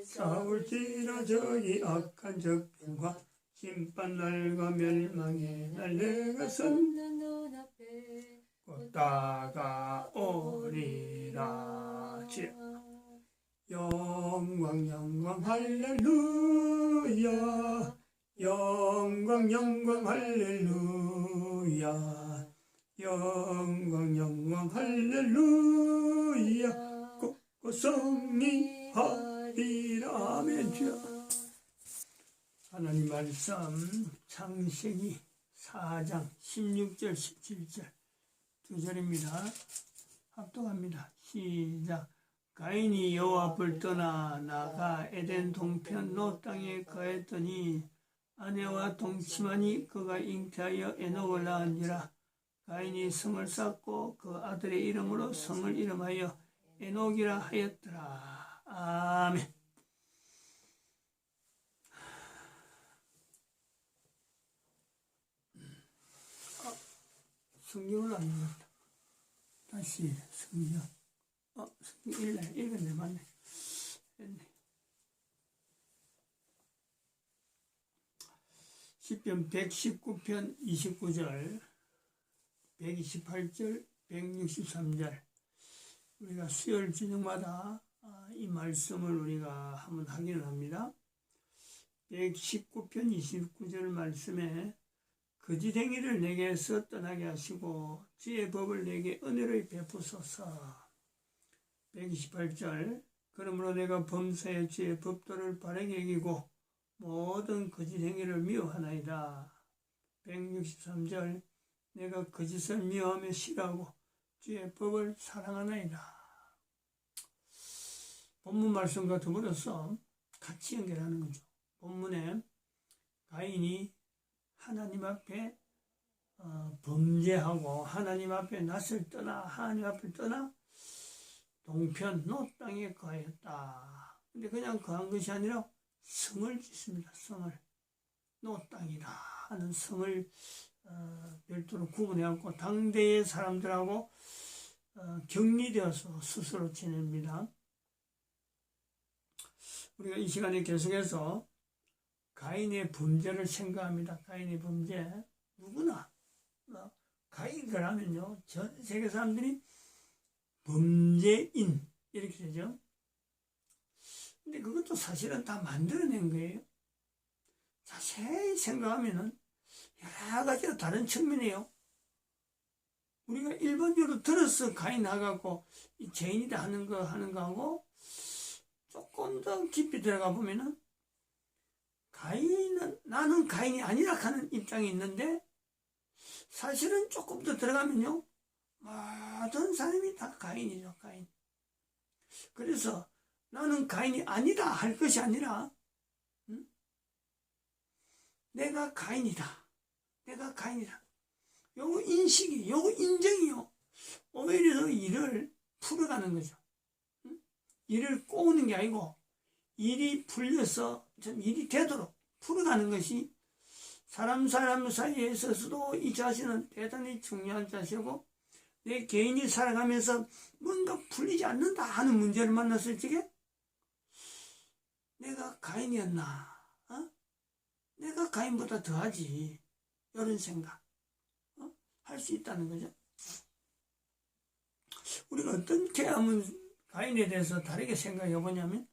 싸울지라 저기 악한 적병과 심판 날과 멸망의 날 내가 선 곧 다가오리라. 영광 영광 할렐루야, 영광 영광 할렐루야, 영광 영광 할렐루야, 곧 승리하리라. 아멘. 주여. 하나님 말씀 창세기 4장 16절 17절 두 절입니다. 합독합니다. 시작. 가인이 여호와 앞을 떠나 나가 에덴 동편 노 땅에 거했더니 아내와 동침하니 그가 잉태하여 에녹을 낳은지라. 가인이 성을 쌓고 그 아들의 이름으로 성을 이름하여 에녹이라 하였더라. 아멘. 성경을 안 읽었다. 다시 성경. 성경 읽었네. 맞네. 했네. 시편 119편 29절, 128절, 163절. 우리가 수요일 저녁마다 이 말씀을 우리가 한번 확인을 합니다. 119편 29절 말씀에 거짓 행위를 내게서 떠나게 하시고 주의 법을 내게 은혜로 베푸소서. 128절. 그러므로 내가 범사에 주의 법도를 바르게 여기고 모든 거짓 행위를 미워하나이다. 163절. 내가 거짓을 미워하며 싫어하고 주의 법을 사랑하나이다. 본문 말씀과 더불어서 같이 연결하는 거죠. 본문에 가인이 하나님 앞에 범죄하고 하나님 앞에 낯을 떠나 하나님 앞을 떠나 동편 노 땅에 거하였다. 근데 그냥 거한 것이 아니라 성을 짓습니다. 성을. 노 땅이라 하는 성을 별도로 구분해갖고 당대의 사람들하고 격리되어서 스스로 지냅니다. 우리가 이 시간에 계속해서 가인의 범죄를 생각합니다. 가인의 범죄. 누구나 가인 그러면요 전 세계 사람들이 범죄인 이렇게 되죠. 근데 그것도 사실은 다 만들어낸 거예요. 자세히 생각하면은 여러 가지로 다른 측면이에요. 우리가 일반적으로 들어서 가인 하고 이 죄인이다 하는 거하고 조금 더 깊이 들어가 보면은 가인은 나는 가인이 아니라 하는 입장이 있는데 사실은 조금 더 들어가면요 모든 사람이 다 가인이죠. 가인. 그래서 나는 가인이 아니다 할 것이 아니라 내가 가인이다. 내가 가인이다. 요거 인식이 요거 인정이요 오히려 일을 풀어가는 거죠. 일을 꼬우는 게 아니고 일이 풀려서 좀 일이 되도록 풀어가는 것이 사람 사이에 있어서도 이 자신은 대단히 중요한 자세고 내 개인이 살아가면서 뭔가 풀리지 않는다 하는 문제를 만났을 적에 내가 가인이었나? 내가 가인보다 더하지. 이런 생각 할 수 있다는 거죠. 우리가 어떻게 하면 가인에 대해서 다르게 생각해 보냐면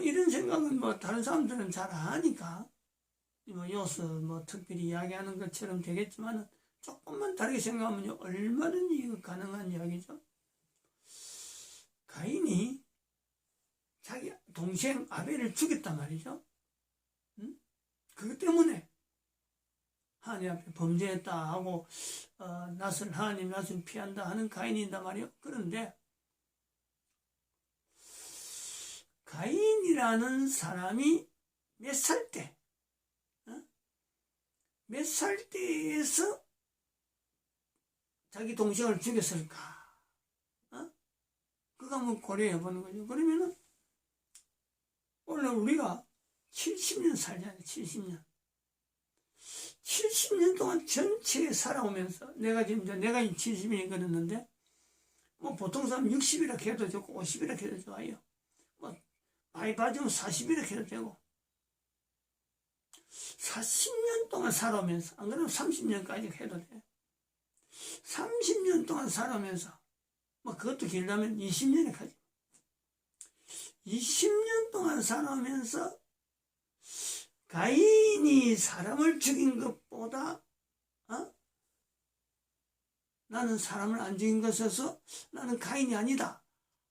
이런 생각은 다른 사람들은 잘 아니까 여기서 특별히 이야기하는 것처럼 되겠지만 조금만 다르게 생각하면 얼마든지 가능한 이야기죠. 가인이 자기 동생 아벨을 죽였단 말이죠. 그것 때문에 하나님 앞에 범죄했다 하고 하나님 낯을 피한다 하는 가인이란 말이요. 그런데 가인이라는 사람이 몇 살 때, 몇 살 때에서 자기 동생을 죽였을까? 그거 한번 고려해 보는 거죠. 그러면은 오늘 우리가 70년 살잖아요. 70년. 70년 동안 전체에 살아오면서 내가 70년이 걸렸는데 보통 사람 60이라 해도 좋고 50이라 해도 좋아요. 많이 빠지면 40이렇게 해도 되고 40년 동안 살아오면서 안 그러면 30년까지 해도 돼. 30년 동안 살아오면서 뭐 그것도 길다면 20년에 가지. 20년 동안 살아오면서 가인이 사람을 죽인 것보다 나는 사람을 안 죽인 것에서 나는 가인이 아니다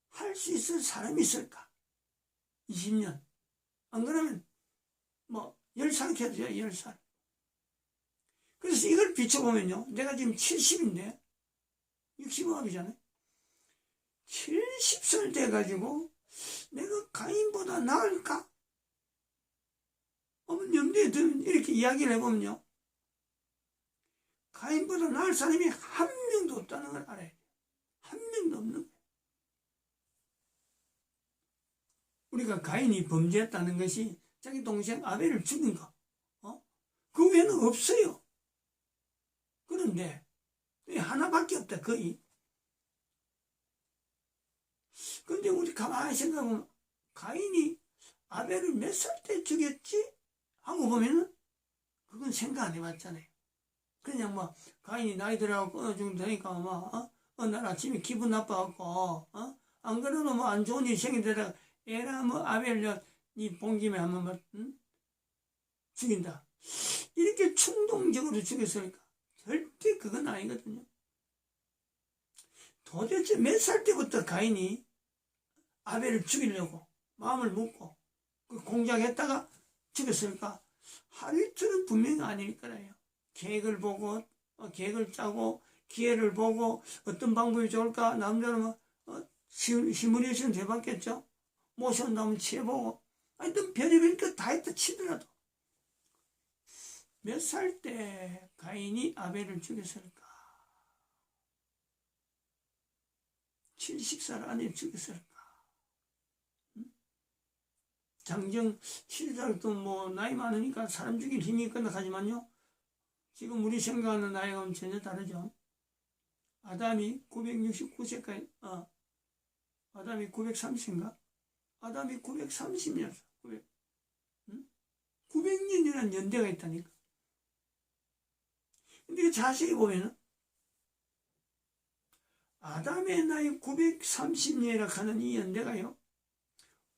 할 수 있을 사람이 있을까? 20년. 안 그러면 뭐 10살 해도 돼요. 10살. 그래서 이걸 비춰보면요. 내가 지금 70인데 65합이잖아요. 70살 돼가지고 내가 가인보다 나을까? 한번 염두에 두면 이렇게 이야기를 해보면요. 가인보다 나을 사람이 한 명도 없다는 걸 알아야 돼요. 한 명도 없는 거예요. 우리가 가인이 범죄했다는 것이 자기 동생 아벨을 죽인 거. 그 외에는 없어요. 그런데 하나밖에 없다. 거의. 그런데 우리 가만히 생각하면 가인이 아벨을 몇 살 때 죽였지? 하고 보면은 그건 생각 안 해봤잖아요. 그냥 뭐 가인이 나이 들어가고 끊어주면 되니까 막 어느 날 아침에 기분 나빠갖고 안 그러면 뭐 안 좋은 일이 생기다가 에라 뭐 아벨 이 봉김에 한번 뭐 죽인다. 이렇게 충동적으로 죽였으니까 절대 그건 아니거든요. 도대체 몇 살 때부터 가인이 아벨을 죽이려고 마음을 먹고 그 공작했다가 죽였을까? 하루 이틀은 분명히 아닐 거라요. 계획을 보고 계획을 짜고 기회를 보고 어떤 방법이 좋을까? 남자는 시뮬레이션 해봤겠죠. 모셔온다면 취해보고 하여튼 별의별 것 다 했다 치더라도 몇 살 때 가인이 아벨을 죽였을까? 70살 안에 죽였을까? 장정 7살도 뭐 나이 많으니까 사람 죽일 힘이 있거나 하지만요. 지금 우리 생각하는 나이가 전혀 다르죠. 아담이 969세까지 아담이 930인가? 아담이 930년이었어. 900년이라는 연대가 있다니까. 근데 자세히 보면은 아담의 나이 930년이라 하는 이 연대가요.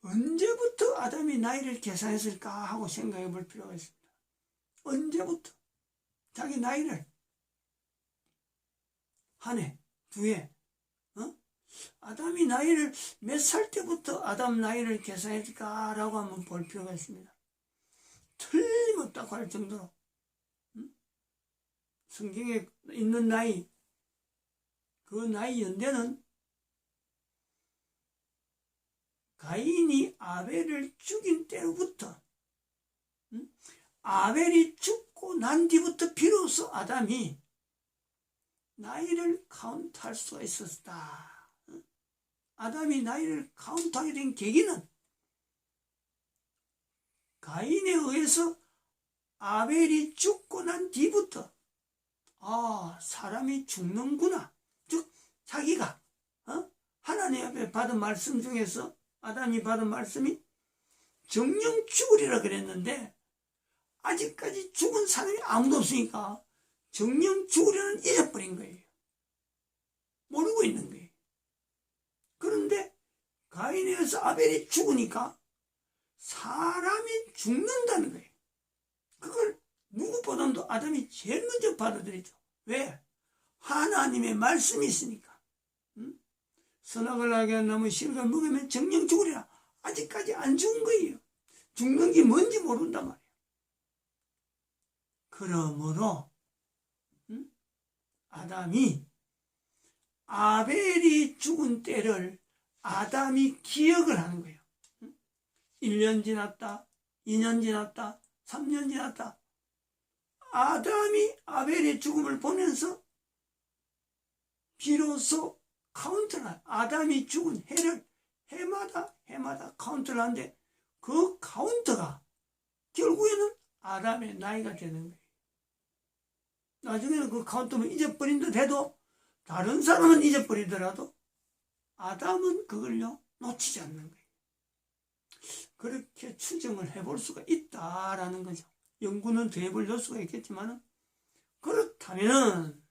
언제부터 아담이 나이를 계산했을까 하고 생각해 볼 필요가 있습니다. 언제부터 자기 나이를 한 해, 두 해, 아담이 나이를 몇 살 때부터 아담 나이를 계산했을까라고 한번 볼 필요가 있습니다. 틀림없다고 할 정도로 성경에 있는 나이, 그 나이 연대는 가인이 아벨을 죽인 때로부터 아벨이 죽고 난 뒤부터 비로소 아담이 나이를 카운트할 수가 있었다. 아담이 나이를 카운트하게 된 계기는 가인에 의해서 아벨이 죽고 난 뒤부터 사람이 죽는구나. 즉 자기가 하나님 앞에 받은 말씀 중에서 아담이 받은 말씀이 정령 죽으리라 그랬는데 아직까지 죽은 사람이 아무도 없으니까 정령 죽으리라는 잊어버린 거예요. 모르고 있는 거예요. 그런데 가인에 의해서 아벨이 죽으니까 사람이 죽는다는 거예요. 그걸 누구보다도 아담이 제일 먼저 받아들이죠. 왜? 하나님의 말씀이 있으니까. 선악을 알게 한 나무 씨를 먹으면 정령 죽으리라. 아직까지 안 죽은 거예요. 죽는 게 뭔지 모른단 말이에요. 그러므로 아담이 아벨이 죽은 때를 아담이 기억을 하는 거예요. 1년 지났다, 2년 지났다, 3년 지났다. 아담이 아벨의 죽음을 보면서 비로소 카운트를 아담이 죽은 해를 해마다 카운트를 하는데 그 카운트가 결국에는 아담의 나이가 되는 거예요. 나중에는 그 카운트를 잊어버린 듯 해도 다른 사람은 잊어버리더라도 아담은 그걸요 놓치지 않는 거예요. 이렇게 추정을 해볼 수가 있다라는 거죠. 연구는 더 해볼 수가 있겠지만, 그렇다면은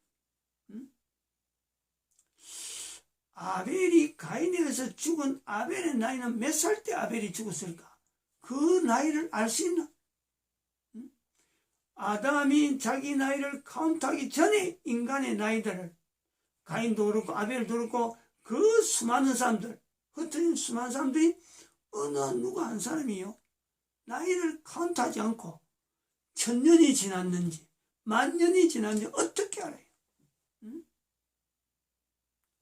아벨이 가인에 의해서 죽은 아벨의 나이는 몇 살 때 아벨이 죽었을까? 그 나이를 알 수 있나? 아담이 자기 나이를 카운트하기 전에 인간의 나이들을, 가인도 그렇고 아벨도 그렇고 그 수많은 사람들, 흩어진 수많은 사람들이 어느 누가 한 사람이요, 나이를 카운트하지 않고 1000년이 지났는지 10,000년이 지났는지 어떻게 알아요?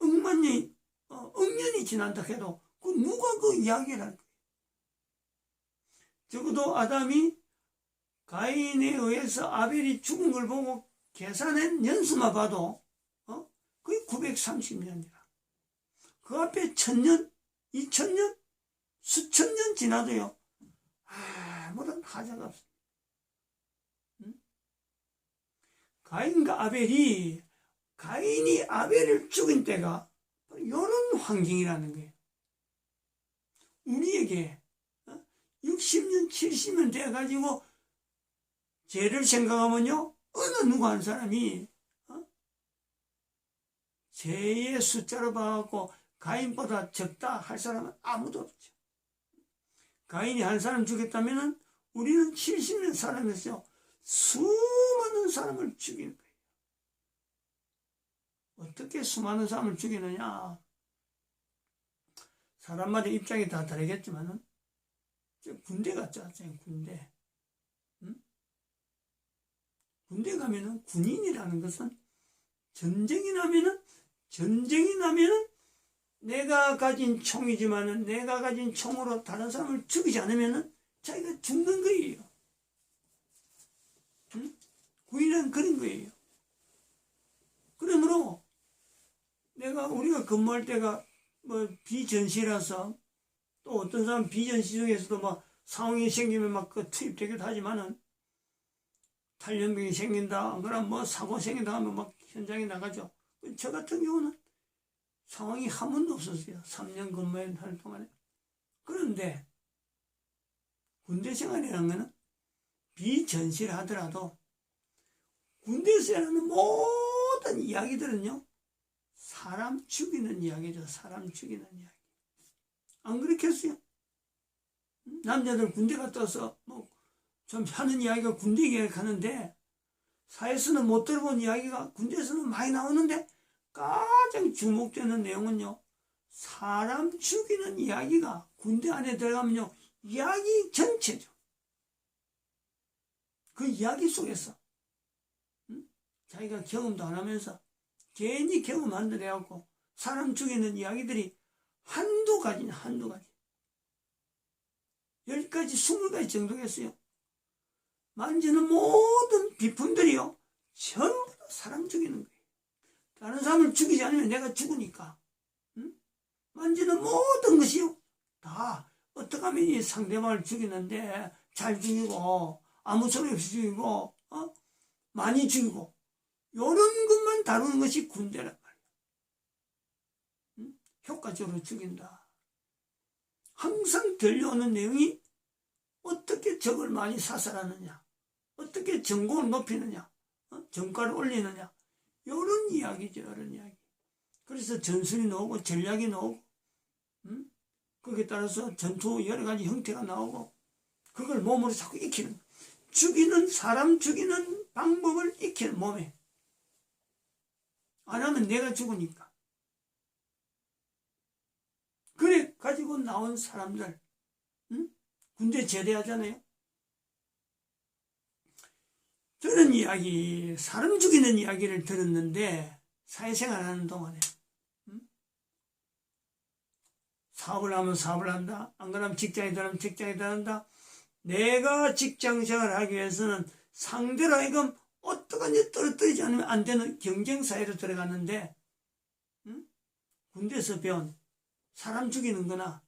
억만년이, 억년이 지난다 해도 누가 그 이야기를 할 거예요? 적어도 아담이 가인에 의해서 아벨이 죽은 걸 보고 계산한 연수만 봐도 거의 930년이라. 그 앞에 1000년, 2000년, 수천 년 지나도요, 아무런 하자가 없습니다. 가인과 아벨이, 가인이 아벨을 죽인 때가 이런 환경이라는 거예요. 우리에게 60년, 70년 돼가지고 죄를 생각하면요, 어느 누구 한 사람이 죄의 숫자로 봐갖고 가인보다 적다 할 사람은 아무도 없죠. 가인이 한 사람 죽였다면 우리는 70년 살아면서 수많은 사람을 죽이는 거예요. 어떻게 수많은 사람을 죽이느냐? 사람마다 입장이 다 다르겠지만은, 군대 갔죠, 군대. 군대 가면은 군인이라는 것은 전쟁이 나면은 내가 가진 총이지만은 내가 가진 총으로 다른 사람을 죽이지 않으면은 자기가 죽는 거예요. 군인은 그런 거예요. 그러므로 우리가 근무할 때가 뭐 비전시라서, 또 어떤 사람 비전시 중에서도 막 상황이 생기면 막 그 투입되기도 하지만은, 탈연병이 생긴다, 그럼 뭐 사고 생긴다 하면 막 현장에 나가죠. 저 같은 경우는 상황이 한 번도 없었어요. 3년 근무하는 동안에. 그런데 군대 생활이라는 거는 비전시를 하더라도 군대에서 하는 모든 이야기들은요, 사람 죽이는 이야기죠. 사람 죽이는 이야기. 안 그렇겠어요? 남자들 군대 갔다 와서 뭐 좀 하는 이야기가 군대 이야기 하는데, 사회에서는 못 들어본 이야기가 군대에서는 많이 나오는데, 가장 주목되는 내용은요, 사람 죽이는 이야기가 군대 안에 들어가면요, 이야기 전체죠. 그 이야기 속에서 자기가 경험도 안 하면서 괜히 경험 안 들어갖고 사람 죽이는 이야기들이 한두 가지. 10가지, 20가지 정도겠어요. 만지는 모든 비품들이요, 전부 다 사람 죽이는 거예요. 다른 사람을 죽이지 않으면 내가 죽으니까. 만지는 모든 것이요, 다 어떻게 하면 이 상대방을 죽이는데 잘 죽이고, 아무 소리 없이 죽이고, 많이 죽이고, 요런 것만 다루는 것이 군대란 말이에요. 효과적으로 죽인다. 항상 들려오는 내용이 어떻게 적을 많이 사살하느냐, 어떻게 전공을 높이느냐, 정가를 올리느냐, 요런 이야기죠, 요런 이야기. 그래서 전술이 나오고 전략이 나오고, 거기에 따라서 전투 여러 가지 형태가 나오고, 그걸 몸으로 자꾸 익히는, 사람 죽이는 방법을 익히는, 몸에. 안 하면 내가 죽으니까. 그래 가지고 나온 사람들, 군대 제대하잖아요. 저런 이야기, 사람 죽이는 이야기를 들었는데, 사회생활 하는 동안에 사업을 하면 사업을 한다, 안 그러면 직장에 들어가면 직장에 들어간다. 내가 직장생활을 하기 위해서는 상대로 하여금 어떡하니 떨어뜨리지 않으면 안 되는 경쟁사회로 들어갔는데, 군대에서 배운 사람 죽이는 거나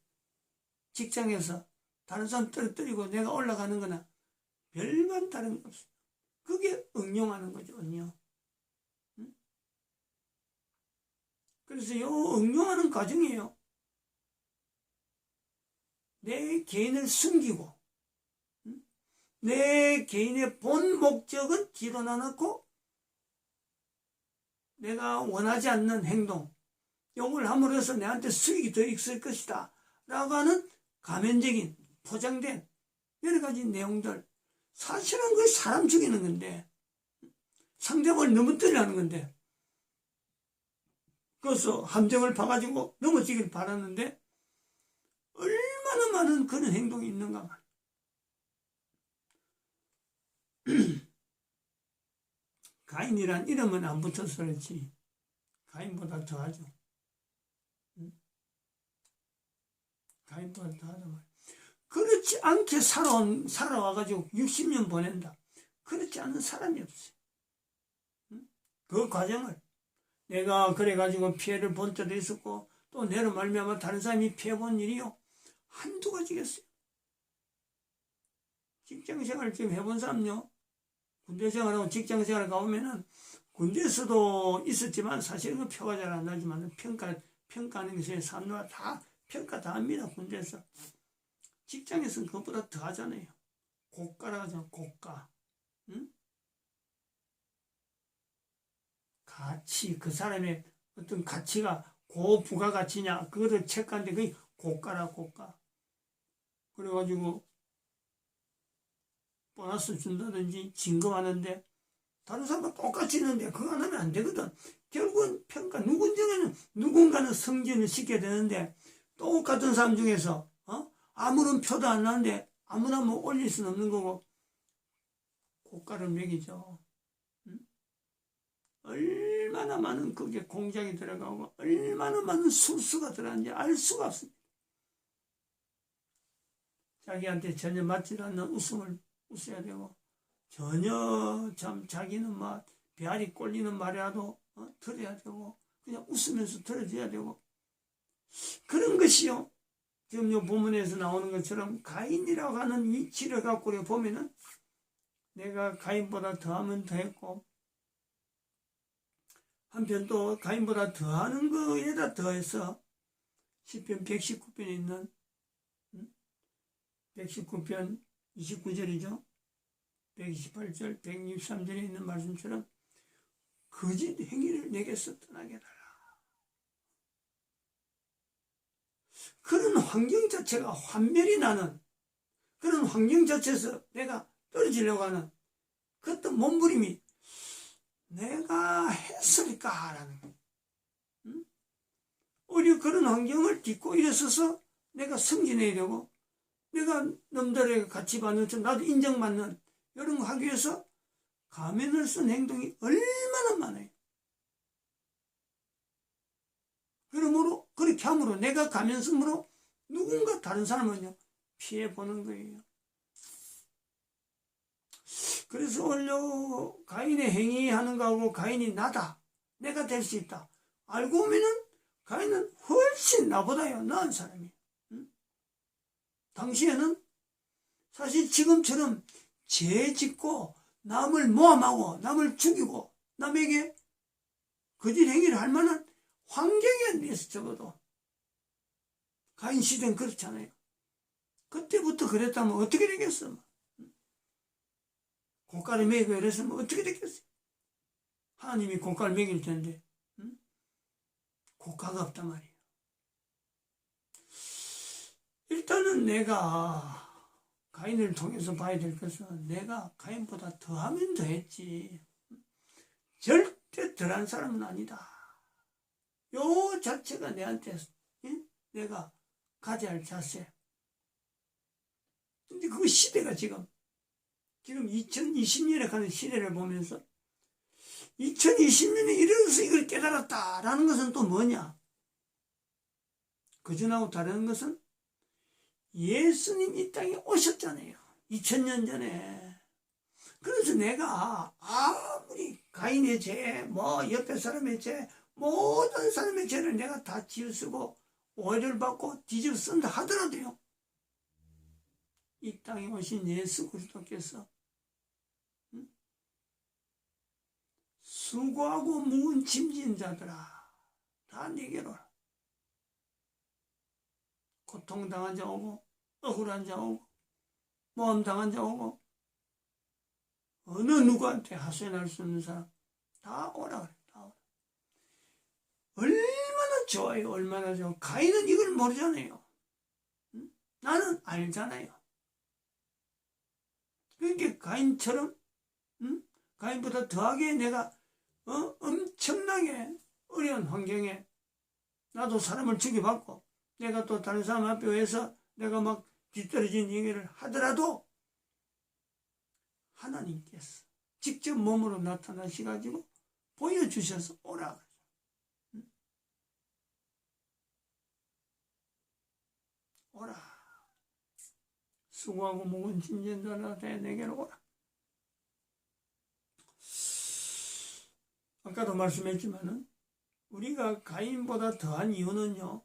직장에서 다른 사람 떨어뜨리고 내가 올라가는 거나 별반 다른 거 없어요. 그게 응용하는 거죠, 응용. 그래서 요 응용하는 과정이에요. 내 개인을 숨기고 내 개인의 본 목적은 뒤로 놔놓고 내가 원하지 않는 행동, 욕을 함으로써 내한테 수익이 더 있을 것이다 라고 하는 가면적인 포장된 여러 가지 내용들, 사실은 그 사람 죽이는 건데 상대방을 넘어뜨리려 하는 건데 그래서 함정을 봐가지고 넘어지길 바랐는데 얼마나 많은 그런 행동이 있는가 말이야. 가인이란 이름은 안 붙어서 그렇지 가인보다 더하죠. 가인보다 더하단 말이야. 그렇지 않게 살아와가지고 60년 보낸다. 그렇지 않은 사람이 없어요. 그 과정을 내가 그래가지고 피해를 본 때도 있었고 또 내로 말미암아 다른 사람이 피해본 일이요 한두 가지겠어요. 직장생활 지금 해본 사람요 군대생활하고 직장생활 가보면은 군대에서도 있었지만 사실은 그 표가 잘 안 나지만 평가하는 것에 사람들 다 평가 다 합니다. 군대에서. 직장에서는 그것보다 더 하잖아요. 고가라고 하잖아. 고가. 응? 가치, 그 사람의 어떤 가치가 고부가가치냐 그거를 체크하는데 그게 고가라 고가. 그래가지고 보너스 준다든지 진급하는데 다른 사람과 똑같이 있는데 그거 안 하면 안 되거든. 결국은 평가 누군가는 승진을 시켜야 되는데 똑같은 사람 중에서 아무런 표도 안 나는데 아무나 뭐 올릴 수는 없는 거고 고가를 매기죠. 얼마나 많은 그게 공장이 들어가고 얼마나 많은 술수가 들어가는지 알 수가 없습니다. 자기한테 전혀 맞지 않는 웃음을 웃어야 되고 전혀 참 자기는 막 배알이 꼴리는 말이라도 들어야 되고 그냥 웃으면서 들어줘야 되고 그런 것이요. 지금 이 본문에서 나오는 것처럼 가인이라고 하는 위치를 갖고 우리가 보면은 내가 가인보다 더하면 더했고 한편 또 가인보다 더하는 거에다 더해서 시편 119편에 있는 119편 29절이죠. 128절, 163절에 있는 말씀처럼 거짓 행위를 내게서 떠나게 해달라. 그런 환경 자체가 환멸이 나는 그런 환경 자체에서 내가 떨어지려고 하는 그 어떤 몸부림이 내가 했을까라는 거예요. 오히려 그런 환경을 딛고 일어서서 내가 승진해야 되고 내가 남들에게 같이 받는 나도 인정받는 이런 거 하기 위해서 가면을 쓴 행동이 얼마나 많아요. 그러므로 그렇게 함으로 내가 가면 쓰므로 누군가 다른 사람은요 피해보는 거예요. 그래서 원래 가인의 행위하는 거하고 가인이 나다 내가 될 수 있다 알고 보면은 가인은 훨씬 나보다요 나은 사람이에요. 당시에는 사실 지금처럼 죄 짓고 남을 모함하고 남을 죽이고 남에게 거짓 행위를 할 만한 환경이 안 돼서 적어도 가인 시대는 그렇잖아요. 그때부터 그랬다면 어떻게 되겠어? 고가를 매기고 이랬으면 어떻게 됐겠어요? 하나님이 고가를 매길 텐데 고가가 없단 말이에요. 일단은 내가 가인을 통해서 봐야 될 것은 내가 가인보다 더하면 더했지 절대 덜한 사람은 아니다. 요 자체가 내한테 내가 가져야 할 자세. 근데 그 시대가 지금 2020년에 가는 시대를 보면서 2020년에 이래서 이걸 깨달았다라는 것은 또 뭐냐? 그전하고 다른 것은 예수님 이 땅에 오셨잖아요. 2000년 전에. 그래서 내가 아무리 가인의 죄, 옆에 사람의 죄, 모든 사람의 죄를 내가 다 지어쓰고 오해를 받고 뒤집어 쓴다 하더라도요. 이 땅에 오신 예수 그리스도께서 수고하고 무거운 짐진 자들아 다 내게로 고통당한 자 오고 억울한 자 오고 모함당한 자 오고 어느 누구한테 하소연할 수 없는 사람 다 오라 그래. 다 오라. 얼마나 좋아요. 얼마나 좋아. 가인은 이걸 모르잖아요. 응? 나는 알잖아요. 그러니까 가인처럼 응? 가인보다 더하게 내가 엄청나게 어려운 환경에 나도 사람을 죽여받고 내가 또 다른 사람 앞에 의해서 내가 막 뒤떨어진 얘기를 하더라도 하나님께서 직접 몸으로 나타나셔가지고 보여주셔서 오라. 응? 오라. 수고하고 무거운 짐진 자라 내게로 오라. 아까도 말씀했지만은 우리가 가인보다 더한 이유는요,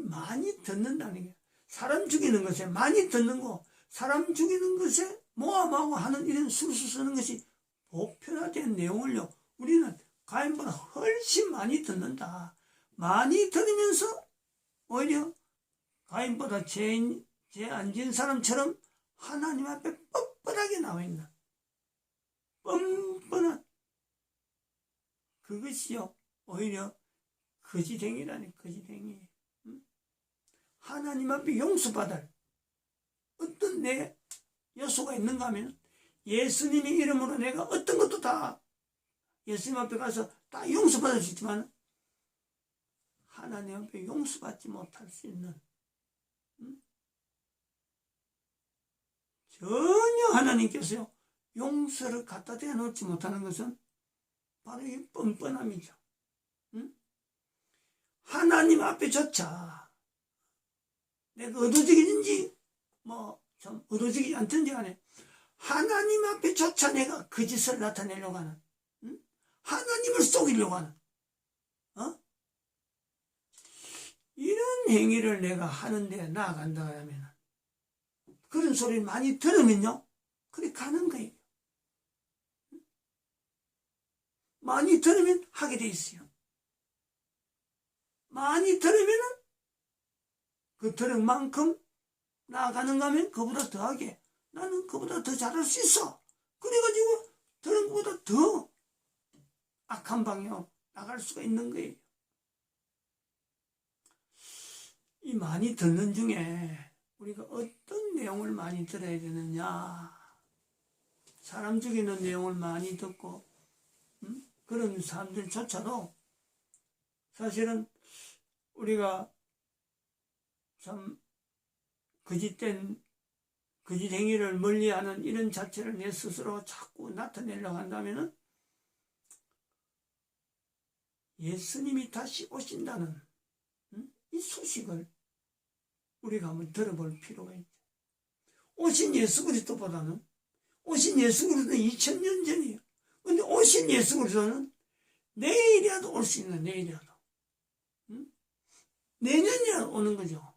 많이 듣는다는 게, 사람 죽이는 것에 많이 듣는 거, 사람 죽이는 것에 모함하고 하는 이런 술수 쓰는 것이 보편화된 내용을요, 우리는 가인보다 훨씬 많이 듣는다. 많이 들으면서 오히려 가인보다 죄 안 지은 사람처럼 하나님 앞에 뻔뻔하게 나와 있는 뻔뻔한 그것이요 오히려 거지댕이라니. 거지댕이. 하나님 앞에 용서받을 어떤 내 요소가 있는가 하면 예수님의 이름으로 내가 어떤 것도 다 예수님 앞에 가서 다 용서받을 수 있지만 하나님 앞에 용서받지 못할 수 있는 전혀 하나님께서요 용서를 갖다 대놓지 못하는 것은 바로 이 뻔뻔함이죠. 하나님 앞에조차 내가 의도적이든지 좀 의도적이지 않든지 간에 하나님 앞에조차 내가 그 짓을 나타내려고 하는 하나님을 속이려고 하는 이런 행위를 내가 하는데 나아간다 하면 그런 소리를 많이 들으면요 그래 가는 거예요. 많이 들으면 하게 돼 있어요. 많이 들으면은 그 들은 만큼 나아가는가 하면 그보다 더하게 나는 그보다 더 잘할 수 있어. 그래가지고 들은 것보다 더 악한 방향으로 나갈 수가 있는 거예요. 이 많이 듣는 중에 우리가 어떤 내용을 많이 들어야 되느냐. 사람 죽이는 내용을 많이 듣고 그런 사람들조차도 사실은 우리가 참 거짓된 거짓행위를 멀리하는 이런 자체를 내 스스로 자꾸 나타내려고 한다면 예수님이 다시 오신다는 이 소식을 우리가 한번 들어볼 필요가 있죠. 오신 예수 그리스도보다는 오신 예수 그리스도는 2000년 전이에요. 근데 오신 예수 그리스도는 내일이라도 올 수 있는 내일이라도 내년이라도 오는 거죠.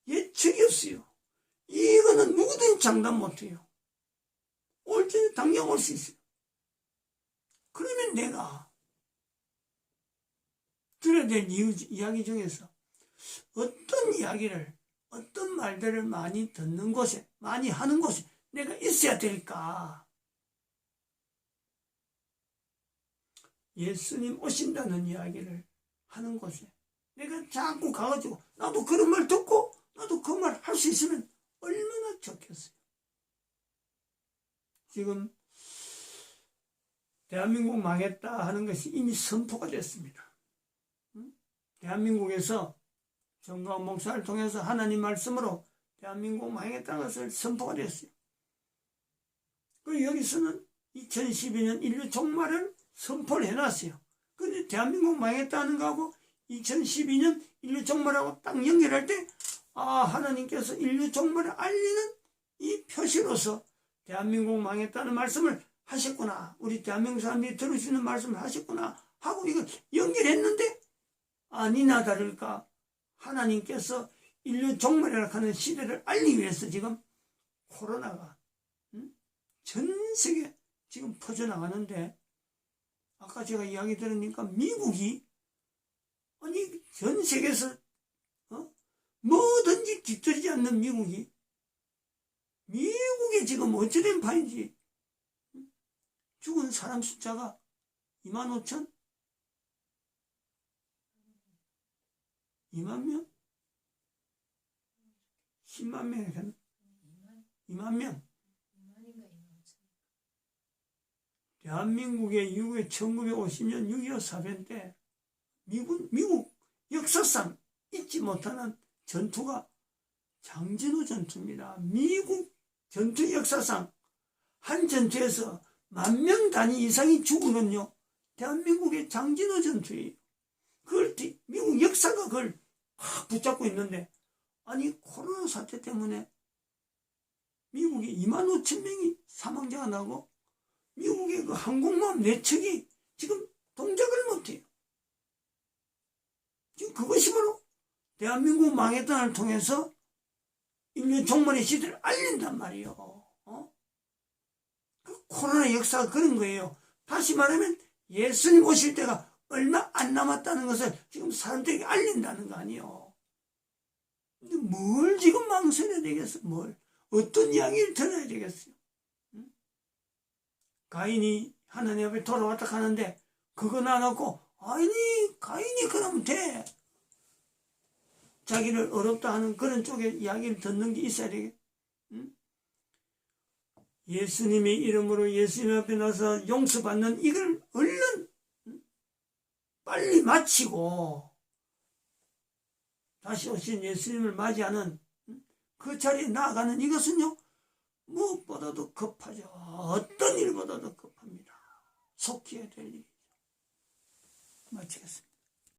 예측이 없어요. 이거는 누구든지 장담 못해요. 올 때 당장 올 수 있어요. 그러면 내가 들어야 될 이야기 중에서 어떤 이야기를 어떤 말들을 많이 듣는 곳에 많이 하는 곳에 내가 있어야 될까? 예수님 오신다는 이야기를 하는 곳에 내가 자꾸 가가지고 나도 그런 말 듣고 나도 그 말 할 수 있으면 얼마나 좋겠어요. 지금 대한민국 망했다 하는 것이 이미 선포가 됐습니다. 대한민국에서 정광훈 목사를 통해서 하나님 말씀으로 대한민국 망했다는 것을 선포가 됐어요. 그리고 여기서는 2012년 인류 종말을 선포를 해놨어요. 그런데 대한민국 망했다는 거하고 2012년 인류 종말하고 딱 연결할 때 하나님께서 인류 종말을 알리는 이 표시로서 대한민국 망했다는 말씀을 하셨구나. 우리 대한민국 사람들이 들을 수 있는 말씀을 하셨구나 하고 이거 연결했는데 아니나 다를까 하나님께서 인류 종말이라 하는 시대를 알리기 위해서 지금 코로나가 전 세계 지금 퍼져나가는데 아까 제가 이야기 들으니까 미국이 아니 전 세계에서 뭐든지 그 뒤처지지 않는 미국이 지금 어찌된 판인지 죽은 사람 숫자가 25,000? 2만 명? 10만 명이 됐나? 2만 명? 대한민국의 1950년 6.25 사변 때 미국 역사상 잊지 못하는 전투가 장진호 전투입니다. 미국 전투 역사상 한 전투에서 10,000명 단위 이상이 죽은 건요, 대한민국의 장진호 전투예요. 그걸 미국 역사가 그걸 붙잡고 있는데, 아니 코로나 사태 때문에 미국이 25,000명이 사망자가 나고 미국의 그 항공모함 4척이 지금 동작을 못해요. 지금 그것이 바로 대한민국 망했다를 통해서 인류 종말의 시대를 알린단 말이에요. 그 코로나 역사가 그런 거예요. 다시 말하면 예수님 오실 때가 얼마 안 남았다는 것을 지금 사람들에게 알린다는 거 아니에요. 근데 뭘 지금 망설여야 되겠어? 뭘? 어떤 이야기를 들어야 되겠어요? 가인이 하나님 앞에 돌아왔다 하는데 그건 안 하고, 아니 가인이 그러면 돼. 자기를 어렵다 하는 그런 쪽의 이야기를 듣는 게 있어야 되겠. 예수님의 이름으로 예수님 앞에 나서 용서받는 이걸 얼른 빨리 마치고 다시 오신 예수님을 맞이하는 그 자리에 나아가는 이것은요, 무엇보다도 급하죠. 어떤 일보다도 급합니다. 속히 해야 될 일이죠. 마치겠습니다.